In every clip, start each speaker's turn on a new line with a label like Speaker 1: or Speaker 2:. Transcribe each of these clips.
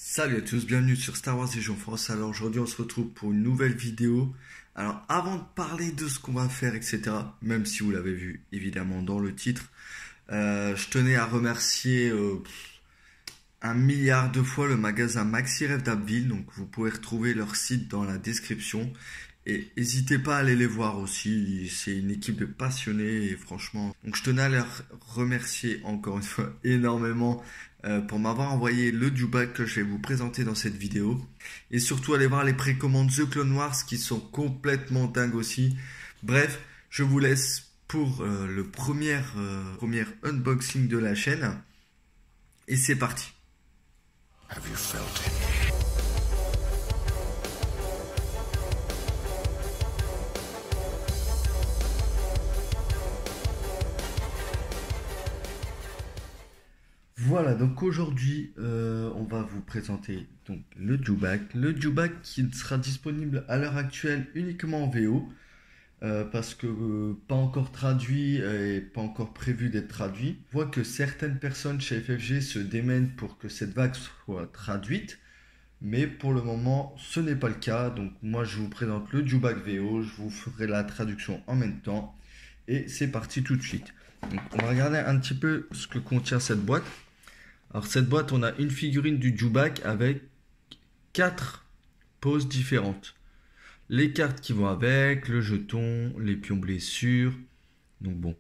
Speaker 1: Salut à tous, bienvenue sur Star Wars Légion France. Alors aujourd'hui on se retrouve pour une nouvelle vidéo. Alors avant de parler de ce qu'on va faire, etc., même si vous l'avez vu évidemment dans le titre, je tenais à remercier un milliard de fois le magasin Maxi Rêve d'Abbeville. Donc vous pouvez retrouver leur site dans la description. Et n'hésitez pas à aller les voir aussi, c'est une équipe de passionnés et franchement. Donc je tenais à leur remercier encore une fois énormément pour m'avoir envoyé le dewback que je vais vous présenter dans cette vidéo. Et surtout aller voir les précommandes The Clone Wars qui sont complètement dingues aussi. Bref, je vous laisse pour le premier unboxing de la chaîne. Et c'est parti. Have you felt it? Voilà, donc aujourd'hui, on va vous présenter donc le dewback. Le dewback qui sera disponible à l'heure actuelle uniquement en VO, parce que pas encore traduit et pas encore prévu d'être traduit. Je vois que certaines personnes chez FFG se démènent pour que cette vague soit traduite, mais pour le moment, ce n'est pas le cas. Donc moi, je vous présente le dewback VO, je vous ferai la traduction en même temps, et c'est parti tout de suite. Donc, on va regarder un petit peu ce que contient cette boîte. Alors cette boîte, on a une figurine du dewback avec 4 poses différentes. Les cartes qui vont avec, le jeton, les pions blessures. Donc bon.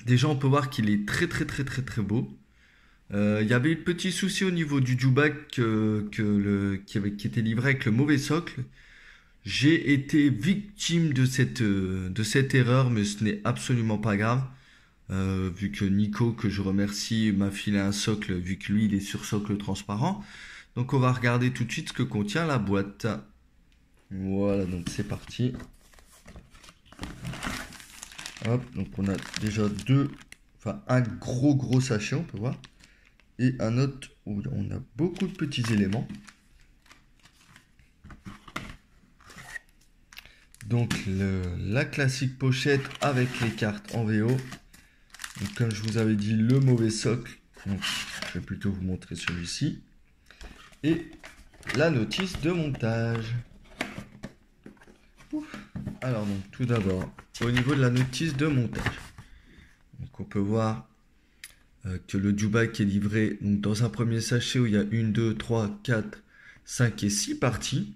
Speaker 1: Déjà, on peut voir qu'il est très très beau. Il y avait eu un petit souci au niveau du dewback qui était livré avec le mauvais socle. J'ai été victime de cette erreur, mais ce n'est absolument pas grave. Vu que Nico, que je remercie, m'a filé un socle, vu que lui il est sur socle transparent. Donc on va regarder tout de suite ce que contient la boîte. Voilà, donc c'est parti. Hop, donc on a déjà un gros sachet, on peut voir. Et un autre où on a beaucoup de petits éléments. Donc la classique pochette avec les cartes en VO. Donc, comme je vous avais dit, le mauvais socle. Donc, je vais plutôt vous montrer celui-ci. Et la notice de montage. Ouf. Alors, donc, tout d'abord, au niveau de la notice de montage. Donc, on peut voir que le dewback est livré donc, dans un premier sachet où il y a 1, 2, 3, 4, 5 et 6 parties.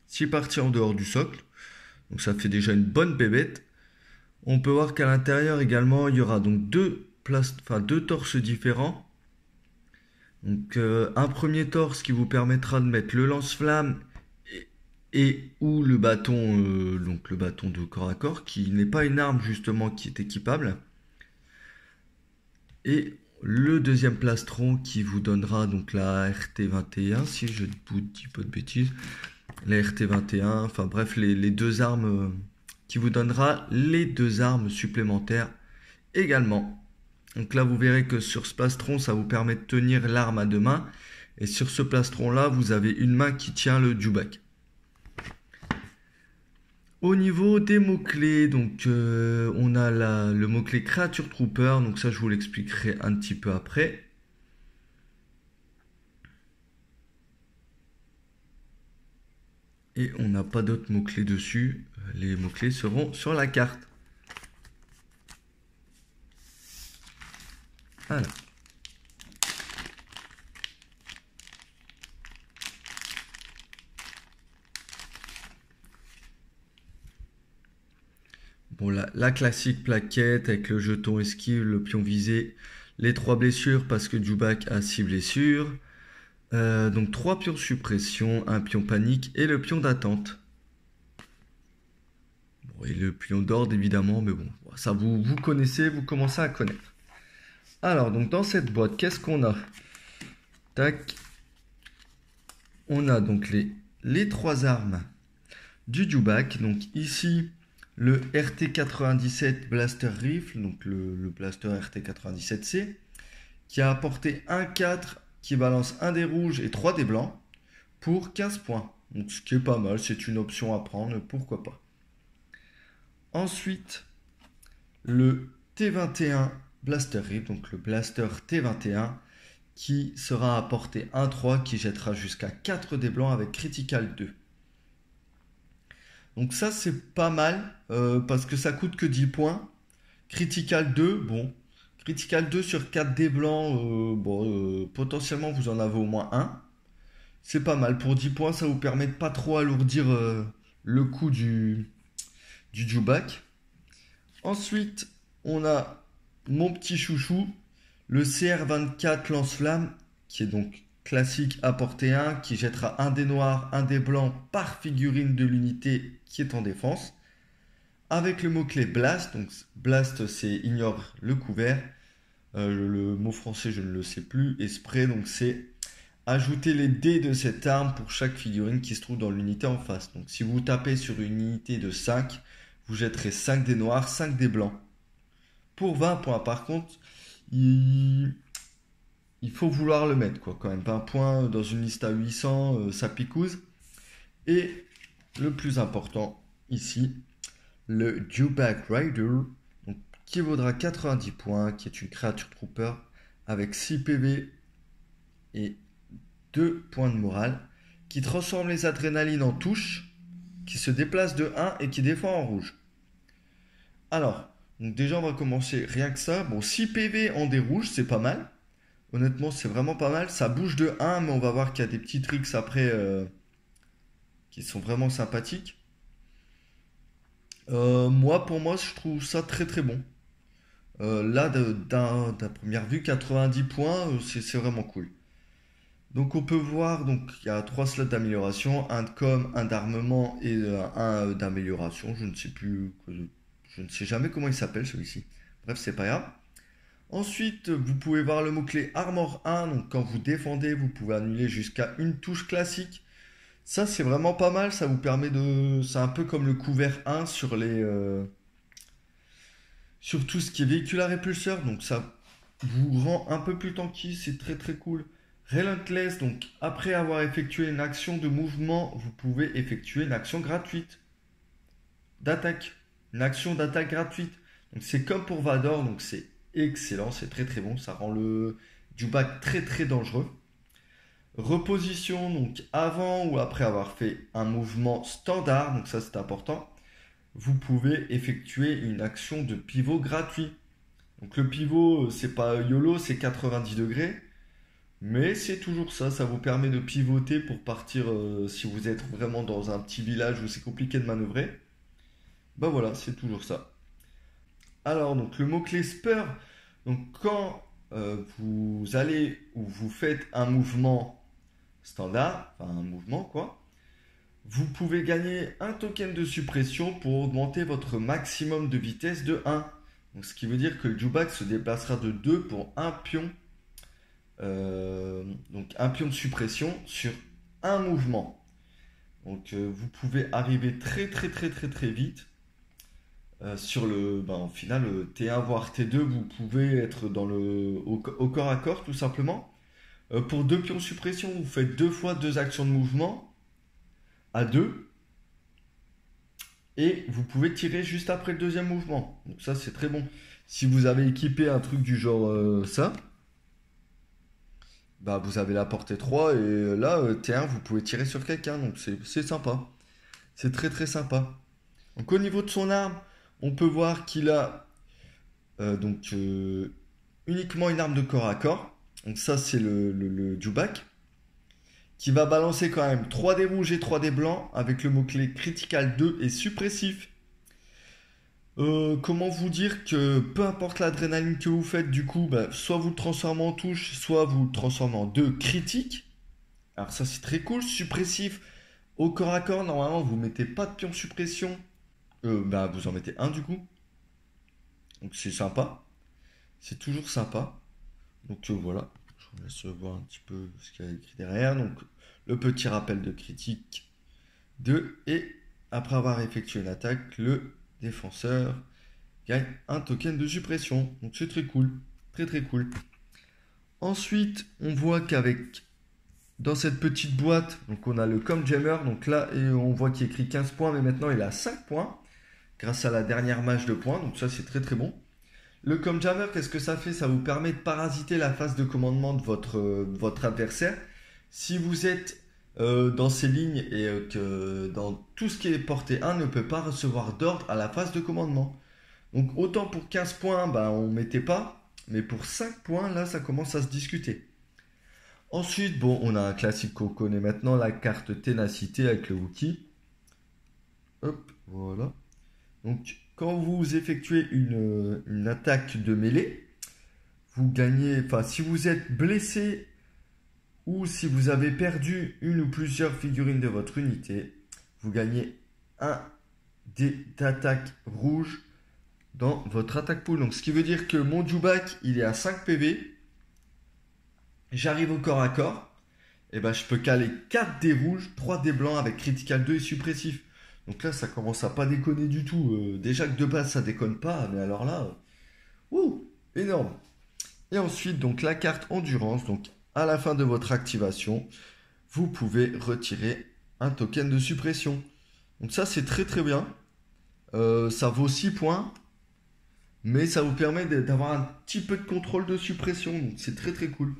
Speaker 1: 6 parties en dehors du socle. Donc, ça fait déjà une bonne bébête. On peut voir qu'à l'intérieur également, il y aura donc deux torses différents. Donc un premier torse qui vous permettra de mettre le lance-flamme ou le bâton, donc le bâton de corps à corps, qui n'est pas une arme justement qui est équipable. Et le deuxième plastron qui vous donnera donc la RT21, si je ne vous dis pas de bêtises. La RT21, enfin bref, les deux armes... qui vous donnera les 2 armes supplémentaires également. Donc là, vous verrez que sur ce plastron, ça vous permet de tenir l'arme à 2 mains. Et sur ce plastron-là, vous avez une main qui tient le dewback. Au niveau des mots-clés, donc on a le mot-clé Creature Trooper. Donc ça, je vous l'expliquerai un petit peu après. Et on n'a pas d'autres mots-clés dessus. Les mots-clés seront sur la carte. Voilà. Bon, la classique plaquette avec le jeton esquive, le pion visé, les 3 blessures parce que dewback a 6 blessures. Donc 3 pions suppression, un pion panique et le pion d'attente. Bon, et le pion d'ordre évidemment, mais bon, ça vous connaissez, vous commencez à connaître. Alors, donc dans cette boîte, qu'est-ce qu'on a? Tac. On a donc les 3 armes du dewback. Donc ici, le RT97 Blaster Rifle, donc le blaster RT97C, qui a apporté un 4 qui balance un des rouges et 3 des blancs pour 15 points. Donc ce qui est pas mal, c'est une option à prendre, pourquoi pas. Ensuite, le T21 Blaster Rip, donc le Blaster T21, qui sera à portée 1-3 qui jettera jusqu'à 4 dés blancs avec Critical 2. Donc ça c'est pas mal parce que ça coûte que 10 points. Critical 2, bon. Critical 2 sur 4 dés blancs, potentiellement vous en avez au moins un. C'est pas mal. Pour 10 points, ça vous permet de pas trop alourdir le coût du Dewback. Ensuite, on a mon petit chouchou, le CR24 lance-flamme, qui est donc classique à portée 1, qui jettera un dé noir, un dé blanc par figurine de l'unité qui est en défense. Avec le mot-clé Blast, donc Blast c'est ignore le couvert, le mot français je ne le sais plus, et Spray donc c'est ajouter les dés de cette arme pour chaque figurine qui se trouve dans l'unité en face. Donc si vous tapez sur une unité de 5, vous jetterez 5 dés noirs, 5 dés blancs. Pour 20 points par contre, il faut vouloir le mettre quoi, quand même. 20 points dans une liste à 800, ça picouse. Et le plus important ici, le Dewback Rider, donc, qui vaudra 90 points, qui est une créature trooper avec 6 PV et 2 points de morale, qui transforme les adrénalines en touche, qui se déplace de 1 et qui défend en rouge. Alors, donc déjà on va commencer rien que ça. Bon, 6 PV en dés rouges, c'est pas mal. Honnêtement, c'est vraiment pas mal. Ça bouge de 1, mais on va voir qu'il y a des petits tricks après qui sont vraiment sympathiques. Pour moi, je trouve ça très très bon. Là, d'un première vue, 90 points, c'est vraiment cool. Donc on peut voir, donc il y a 3 slots d'amélioration, un de com, un d'armement et un d'amélioration. Je ne sais plus, je ne sais jamais comment il s'appelle celui-ci. Bref, c'est pas grave. Ensuite, vous pouvez voir le mot-clé Armor 1. Donc quand vous défendez, vous pouvez annuler jusqu'à une touche classique. Ça, c'est vraiment pas mal. Ça vous permet de... C'est un peu comme le couvert 1 sur les... sur tout ce qui est véhicule à répulseur. Donc ça vous rend un peu plus tanky. C'est très très cool. Relentless. Donc après avoir effectué une action de mouvement, vous pouvez effectuer une action gratuite d'attaque. Une action d'attaque gratuite. Donc c'est comme pour Vador. Donc c'est excellent. C'est très très bon. Ça rend le Dewback très très dangereux. Reposition, donc avant ou après avoir fait un mouvement standard, donc ça c'est important, vous pouvez effectuer une action de pivot gratuit. Donc le pivot, c'est pas YOLO, c'est 90 degrés, mais c'est toujours ça, ça vous permet de pivoter pour partir si vous êtes vraiment dans un petit village où c'est compliqué de manœuvrer. Ben voilà, c'est toujours ça. Alors, donc le mot-clé Spur, donc quand vous allez ou vous faites un mouvement standard, enfin un mouvement quoi, vous pouvez gagner un token de suppression pour augmenter votre maximum de vitesse de 1. Donc, ce qui veut dire que le Dewback se déplacera de 2 pour un pion. Donc un pion de suppression sur un mouvement. Donc vous pouvez arriver très très très très très vite. Sur le, au final, T1 voire T2, vous pouvez être au corps à corps tout simplement. Pour 2 pions suppression, vous faites 2 fois 2 actions de mouvement à 2. Et vous pouvez tirer juste après le deuxième mouvement. Donc ça, c'est très bon. Si vous avez équipé un truc du genre ça, bah vous avez la portée 3. Et là, T1, vous pouvez tirer sur quelqu'un. Donc c'est sympa. C'est très très sympa. Donc au niveau de son arme, on peut voir qu'il a uniquement une arme de corps à corps. Donc ça c'est le Dewback qui va balancer quand même 3 dés rouges et 3 dés blancs avec le mot-clé Critical 2 et suppressif. Comment vous dire que peu importe l'adrénaline que vous faites, du coup, soit vous le transformez en touche, soit vous le transformez en 2 critiques. Alors ça c'est très cool. Suppressif au corps à corps, normalement vous mettez pas de pion suppression. Vous en mettez un du coup. Donc c'est sympa. C'est toujours sympa. Donc voilà, je vous laisse voir un petit peu ce qu'il y a écrit derrière. Donc le petit rappel de critique 2. Et après avoir effectué une attaque, le défenseur gagne un token de suppression. Donc c'est très cool. Très très cool. Ensuite, on voit dans cette petite boîte, donc on a le Com Jammer. Donc là, et on voit qu'il est écrit 15 points, mais maintenant il a 5 points. Grâce à la dernière mage de points. Donc ça c'est très très bon. Le com jammer, qu'est-ce que ça fait? Ça vous permet de parasiter la phase de commandement de votre adversaire. Si vous êtes dans ces lignes et que dans tout ce qui est portée 1 ne peut pas recevoir d'ordre à la phase de commandement. Donc autant pour 15 points, ben, on ne mettait pas, mais pour 5 points, là, ça commence à se discuter. Ensuite, bon, on a un classique qu'on connaît maintenant, la carte ténacité avec le Wookie. Hop, voilà. Donc, quand vous effectuez une attaque de mêlée, vous gagnez, enfin, si vous êtes blessé ou si vous avez perdu une ou plusieurs figurines de votre unité, vous gagnez un dé d'attaque rouge dans votre attaque pool. Donc, ce qui veut dire que mon Dewback, il est à 5 PV. J'arrive au corps à corps. Et ben, je peux caler 4 dés rouges, 3 dés blancs avec critical 2 et suppressif. Donc là, ça commence à pas déconner du tout. Déjà que de base, ça déconne pas. Mais alors là, énorme. Et ensuite, donc la carte endurance. Donc, à la fin de votre activation, vous pouvez retirer un token de suppression. Donc ça, c'est très très bien. Ça vaut 6 points. Mais ça vous permet d'avoir un petit peu de contrôle de suppression. Donc c'est très très cool.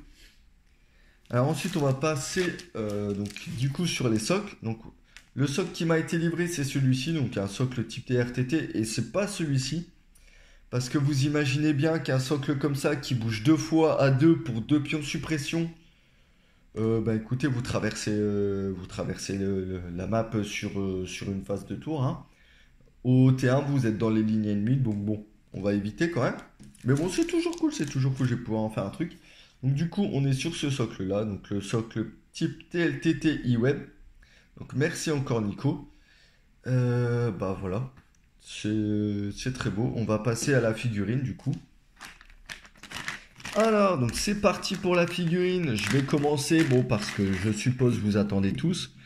Speaker 1: Alors ensuite, on va passer donc, du coup sur les socles. Donc le socle qui m'a été livré, c'est celui-ci. Donc un socle type TRTT. Et c'est pas celui-ci. Parce que vous imaginez bien qu'un socle comme ça qui bouge 2 fois à 2 pour 2 pions de suppression. Bah écoutez, vous traversez la map sur une phase de tour. Hein. Au T1, vous êtes dans les lignes ennemies. Donc bon, on va éviter quand même. Mais bon, c'est toujours cool. C'est toujours cool. Je vais pouvoir en faire un truc. Donc du coup, on est sur ce socle-là. Donc le socle type TLTT eWeb. Donc merci encore Nico. Bah voilà. C'est très beau. On va passer à la figurine du coup. Alors, donc c'est parti pour la figurine. Je vais commencer, bon, parce que je suppose vous attendez tous,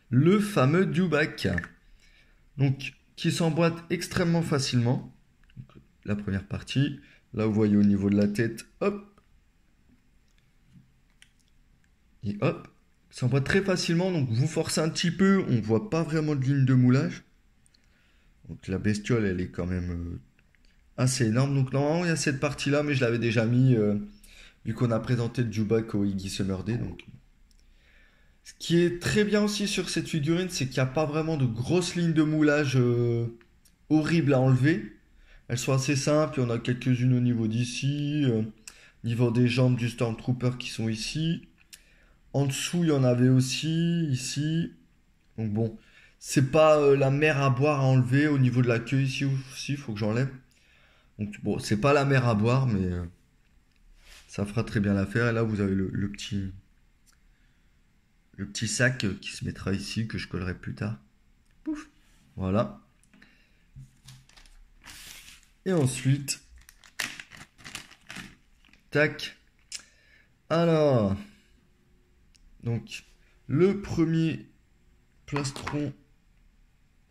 Speaker 1: le fameux Dewback. Donc, qui s'emboîte extrêmement facilement. Donc, la première partie, là vous voyez au niveau de la tête, hop. Et hop, s'emboîte très facilement. Donc, vous forcez un petit peu, on voit pas vraiment de ligne de moulage. Donc, la bestiole, elle est quand même assez énorme. Donc, normalement, il y a cette partie-là, mais je l'avais déjà mis... vu qu'on a présenté le Dewback au Iggy Summer Day. Donc. Ce qui est très bien aussi sur cette figurine, c'est qu'il n'y a pas vraiment de grosses lignes de moulage horribles à enlever. Elles sont assez simples, il y en a quelques-unes au niveau d'ici, niveau des jambes du Stormtrooper qui sont ici. En dessous, il y en avait aussi, ici. Donc bon, c'est pas la mer à boire à enlever. Au niveau de la queue ici aussi, il faut que j'enlève. Donc bon, c'est pas la mer à boire, mais... ça fera très bien l'affaire. Et là, vous avez le petit sac qui se mettra ici, que je collerai plus tard. Pouf. Voilà. Et ensuite, tac. Alors, donc, le premier plastron.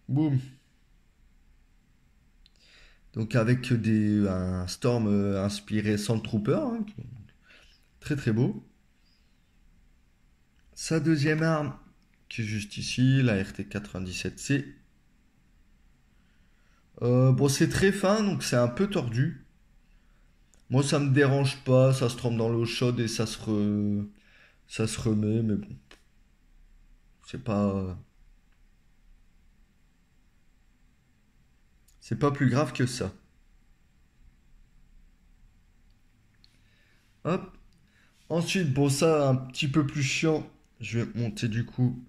Speaker 1: Boum. Donc, avec un Storm inspiré Sandtrooper. Hein, très très beau. Sa deuxième arme, qui est juste ici, la RT97C. Bon, c'est très fin, donc c'est un peu tordu. Moi, ça me dérange pas, ça se trempe dans l'eau chaude et ça se remet, mais bon. C'est pas... c'est pas plus grave que ça. Hop. Ensuite, bon, ça, un petit peu plus chiant. Je vais monter du coup.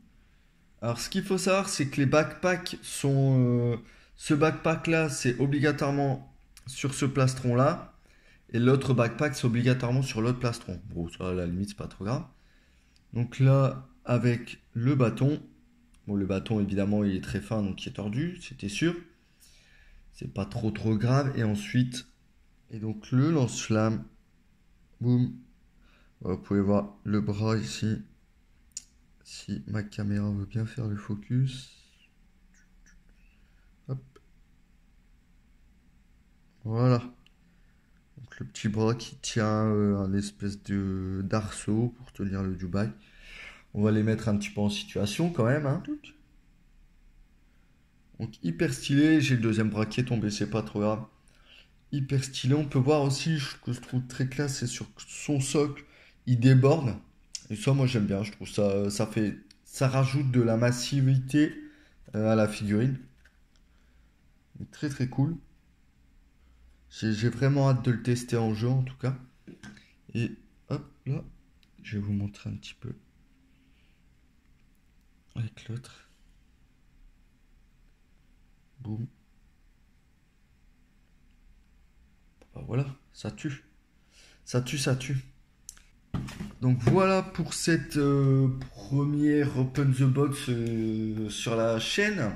Speaker 1: Alors, ce qu'il faut savoir, c'est que les backpacks sont... ce backpack-là, c'est obligatoirement sur ce plastron-là. Et l'autre backpack, c'est obligatoirement sur l'autre plastron. Bon, ça, à la limite, c'est pas trop grave. Donc là, avec le bâton. Bon, le bâton, évidemment, il est très fin, donc il est tordu, c'était sûr. C'est pas trop grave. Et ensuite, et donc le lance-flamme. Boum. Vous pouvez voir le bras ici. Si ma caméra veut bien faire le focus. Hop. Voilà. Donc le petit bras qui tient un espèce d'arceau pour tenir le Dewback. On va les mettre un petit peu en situation quand même. Hein. Donc hyper stylé. J'ai le deuxième bras qui est tombé, c'est pas trop grave. hyper stylé. On peut voir aussi ce que je trouve très classe, c'est sur son socle, il déborde. Et ça, moi j'aime bien. Je trouve ça rajoute de la massivité à la figurine. Très très cool. J'ai vraiment hâte de le tester en jeu en tout cas. Et hop là, je vais vous montrer un petit peu avec l'autre. Boum. Bah voilà, ça tue. Ça tue, ça tue. Donc voilà pour cette première Open the Box sur la chaîne.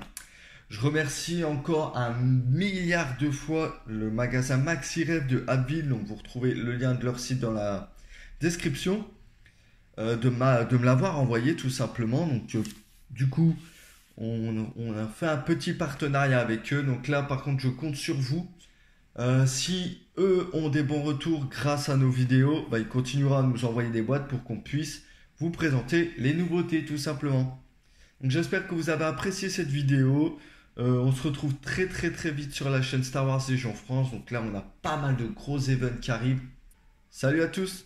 Speaker 1: Je remercie encore un milliard de fois le magasin MaxiRev de Abbeville. Donc vous retrouvez le lien de leur site dans la description. De me l'avoir envoyé tout simplement. Donc du coup, on a fait un petit partenariat avec eux. Donc là, par contre, je compte sur vous. Si eux ont des bons retours grâce à nos vidéos, bah, ils continueront à nous envoyer des boîtes pour qu'on puisse vous présenter les nouveautés tout simplement. Donc j'espère que vous avez apprécié cette vidéo. On se retrouve très très très vite sur la chaîne Star Wars Légion France. Donc là, on a pas mal de gros events qui arrivent. Salut à tous!